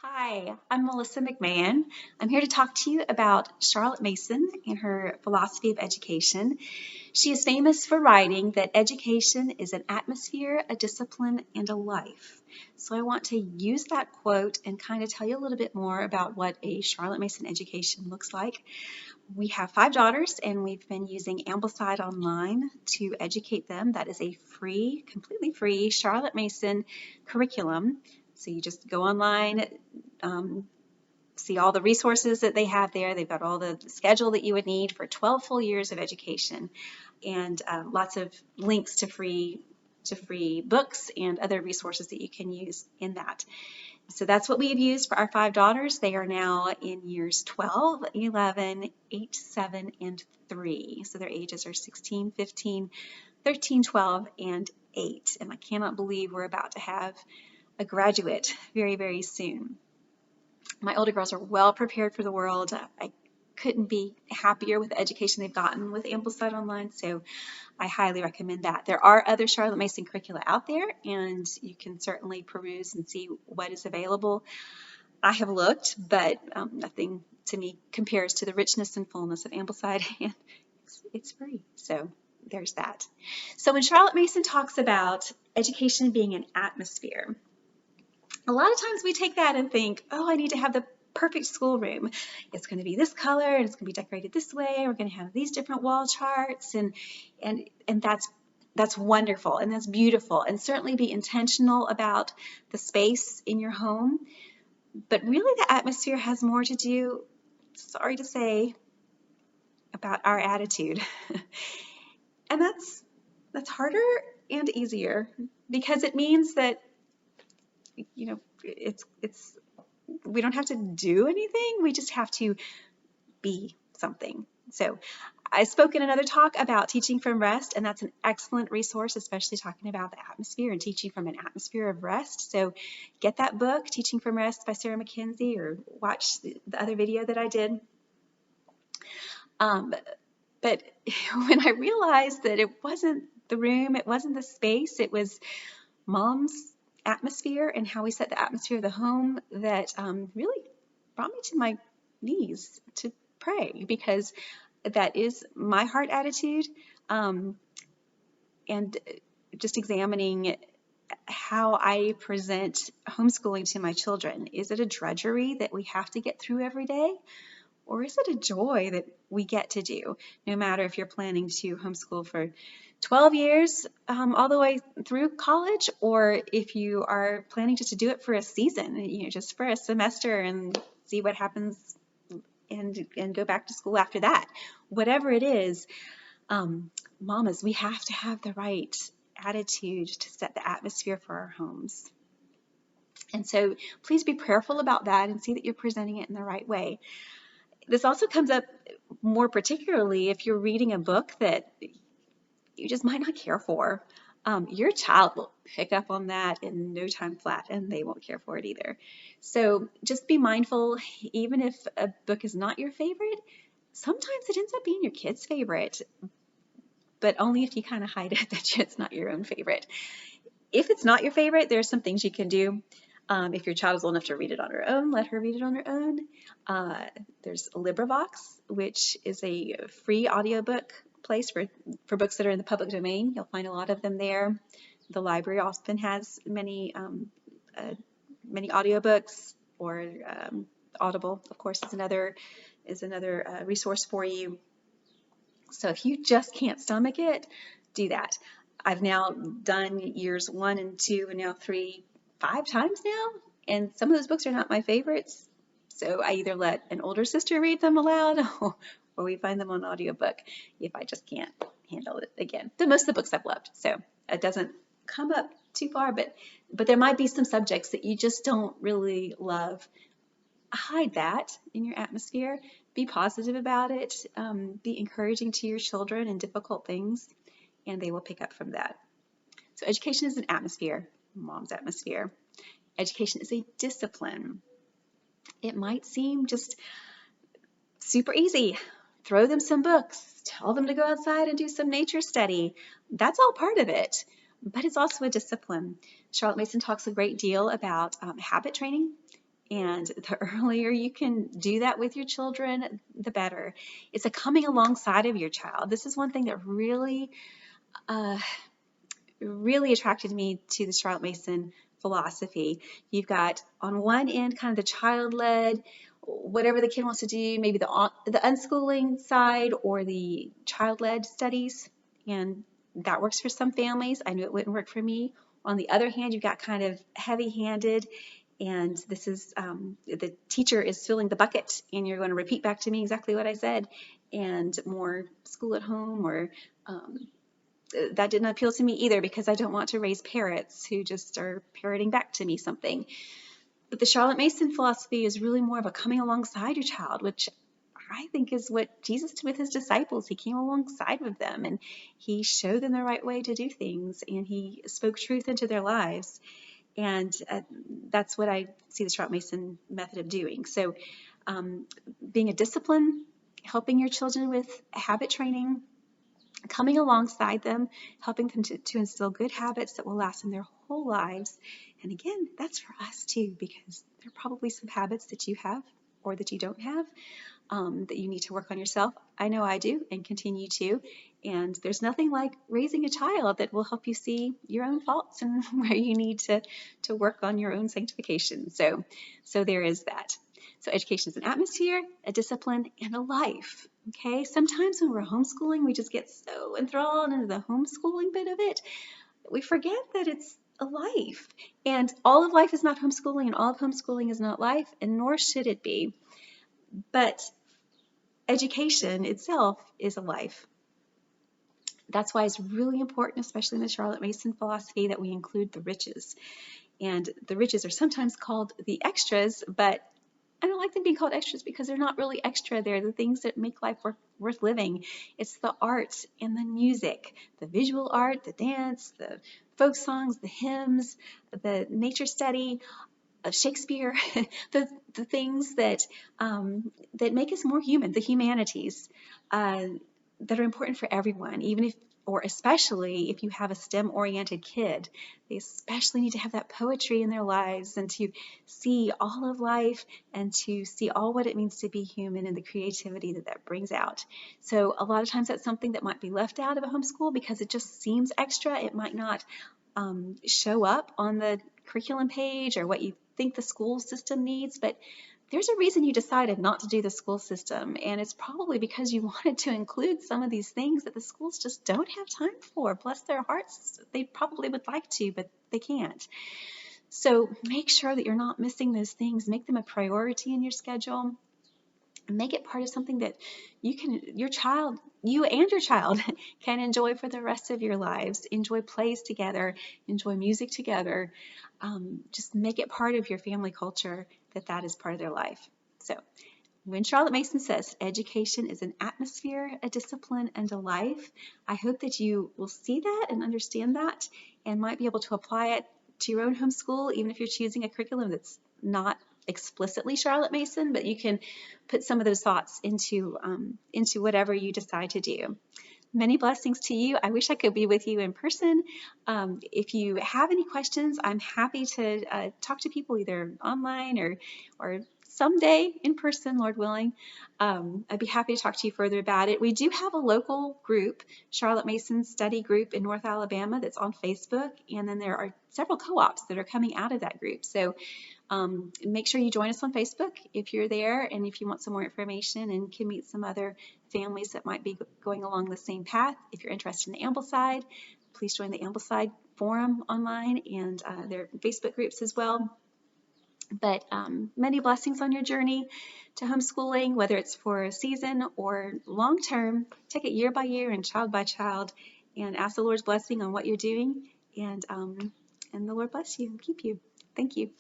Hi, I'm Melissa McMahan. I'm here to talk to you about Charlotte Mason and her philosophy of education. She is famous for writing that education is an atmosphere, a discipline, and a life. So I want to use that quote and kind of tell you a little bit more about what a Charlotte Mason education looks like. We have 5 daughters, and we've been using Ambleside online to educate them. That is a free, completely free Charlotte Mason curriculum. So you just go online, um, see all the resources that they have there. They've got all the schedule that you would need for 12 full years of education, and lots of links to free books and other resources that you can use in that. So that's what we've used for our 5 daughters. They are now in years 12, 11, 8, 7, and 3. So their ages are 16, 15, 13, 12, and 8. And I cannot believe we're about to have a graduate very, very soon. My older girls are well prepared for the world. I couldn't be happier with the education they've gotten with Ambleside Online, so I highly recommend that. There are other Charlotte Mason curricula out there, and you can certainly peruse and see what is available. I have looked, but nothing to me compares to the richness and fullness of Ambleside, and it's free. So there's that. So when Charlotte Mason talks about education being an atmosphere, a lot of times we take that and think, oh, I need to have the perfect schoolroom. It's going to be this color, and it's going to be decorated this way. We're going to have these different wall charts, and that's wonderful, and that's beautiful, and certainly be intentional about the space in your home. But really, the atmosphere has more to do, sorry to say, about our attitude. And that's harder and easier, because it means that it's we don't have to do anything. We just have to be something. So I spoke in another talk about teaching from rest, and that's an excellent resource, especially talking about the atmosphere and teaching from an atmosphere of rest. So get that book, Teaching from Rest by Sarah McKenzie, or watch the other video that I did. But when I realized that it wasn't the room, it wasn't the space, it was Mom's atmosphere and how we set the atmosphere of the home, that really brought me to my knees to pray, because that is my heart attitude, and just examining how I present homeschooling to my children. Is it a drudgery that we have to get through every day? Or is it a joy that we get to do, no matter if you're planning to homeschool for 12 years, all the way through college, or if you are planning just to do it for a season, just for a semester and see what happens, and go back to school after that. Whatever it is, mamas, we have to have the right attitude to set the atmosphere for our homes. And so please be prayerful about that and see that you're presenting it in the right way. This also comes up more particularly if you're reading a book that you just might not care for. Your child will pick up on that in no time flat, and they won't care for it either. So just be mindful, even if a book is not your favorite, sometimes it ends up being your kid's favorite, but only if you kind of hide it that it's not your own favorite. If it's not your favorite, there's some things you can do. If your child is old enough to read it on her own, let her read it on her own. There's LibriVox, which is a free audiobook place for books that are in the public domain. You'll find a lot of them there. The library often has many audiobooks, or Audible, of course, is another resource for you. So if you just can't stomach it, do that. I've now done years 1 and 2 and now 3, 5 times now, and some of those books are not my favorites. So I either let an older sister read them aloud, or we find them on audiobook if I just can't handle it again. Most of the books I've loved, so it doesn't come up too far, but there might be some subjects that you just don't really love. Hide that in your atmosphere. Be positive about it. Be encouraging to your children in difficult things, and they will pick up from that. So education is an atmosphere, Mom's atmosphere. Education is a discipline. It might seem just super easy. Throw them some books. Tell them to go outside and do some nature study. That's all part of it, but it's also a discipline. Charlotte Mason talks a great deal about habit training And the earlier you can do that with your children, the better. It's a coming alongside of your child. This is one thing that uh, really attracted me to the Charlotte Mason philosophy. You've got on one end kind of the child-led, whatever the kid wants to do, maybe the unschooling side or the child-led studies, and that works for some families. I knew it wouldn't work for me. On the other hand, you've got kind of heavy-handed, and this is the teacher is filling the bucket, and you're going to repeat back to me exactly what I said, and more school at home or that didn't appeal to me either because I don't want to raise parrots who just are parroting back to me something. But the Charlotte Mason philosophy is really more of a coming alongside your child, which I think is what Jesus did with his disciples. He came alongside with them and he showed them the right way to do things and he spoke truth into their lives. And that's what I see the Charlotte Mason method of doing. So being a discipline, helping your children with habit training, coming alongside them, helping them to instill good habits that will last in their whole lives. And again, that's for us too, because there are probably some habits that you have or that you don't have that you need to work on yourself. I know I do and continue to. And there's nothing like raising a child that will help you see your own faults and where you need to work on your own sanctification. So there is that. So education is an atmosphere, a discipline, and a life. Okay, sometimes when we're homeschooling, we just get so enthralled into the homeschooling bit of it, we forget that it's a life. And all of life is not homeschooling, and all of homeschooling is not life, and nor should it be. But education itself is a life. That's why it's really important, especially in the Charlotte Mason philosophy, that we include the riches. And the riches are sometimes called the extras, but I don't like them being called extras because they're not really extra. They're the things that make life worth living. It's the art and the music, the visual art, the dance, the folk songs, the hymns, the nature study of Shakespeare, the things that make us more human, the humanities that are important for everyone, even if or especially if you have a STEM-oriented kid. They especially need to have that poetry in their lives and to see all of life and to see all what it means to be human and the creativity that brings out. So a lot of times that's something that might be left out of a homeschool because it just seems extra. It might not show up on the curriculum page or what you think the school system needs, but there's a reason you decided not to do the school system, and it's probably because you wanted to include some of these things that the schools just don't have time for. Bless their hearts, they probably would like to, but they can't. So make sure that you're not missing those things. Make them a priority in your schedule. Make it part of something that you and your child can enjoy for the rest of your lives. Enjoy plays together, enjoy music together. Just make it part of your family culture that is part of their life. So when Charlotte Mason says education is an atmosphere, a discipline, and a life, I hope that you will see that and understand that and might be able to apply it to your own homeschool, even if you're choosing a curriculum that's not explicitly Charlotte Mason, but you can put some of those thoughts into whatever you decide to do. Many blessings to you. I wish I could be with you in person. If you have any questions, I'm happy to talk to people either online or someday in person, Lord willing. I'd be happy to talk to you further about it. We do have a local group, Charlotte Mason Study Group in North Alabama, that's on Facebook, and then there are several co-ops that are coming out of that group. So make sure you join us on Facebook if you're there and if you want some more information and can meet some other families that might be going along the same path. If you're interested in Ambleside, please join the Ambleside forum online and their Facebook groups as well. But many blessings on your journey to homeschooling, whether it's for a season or long term. Take it year by year and child by child and ask the Lord's blessing on what you're doing. And the Lord bless you and keep you. Thank you.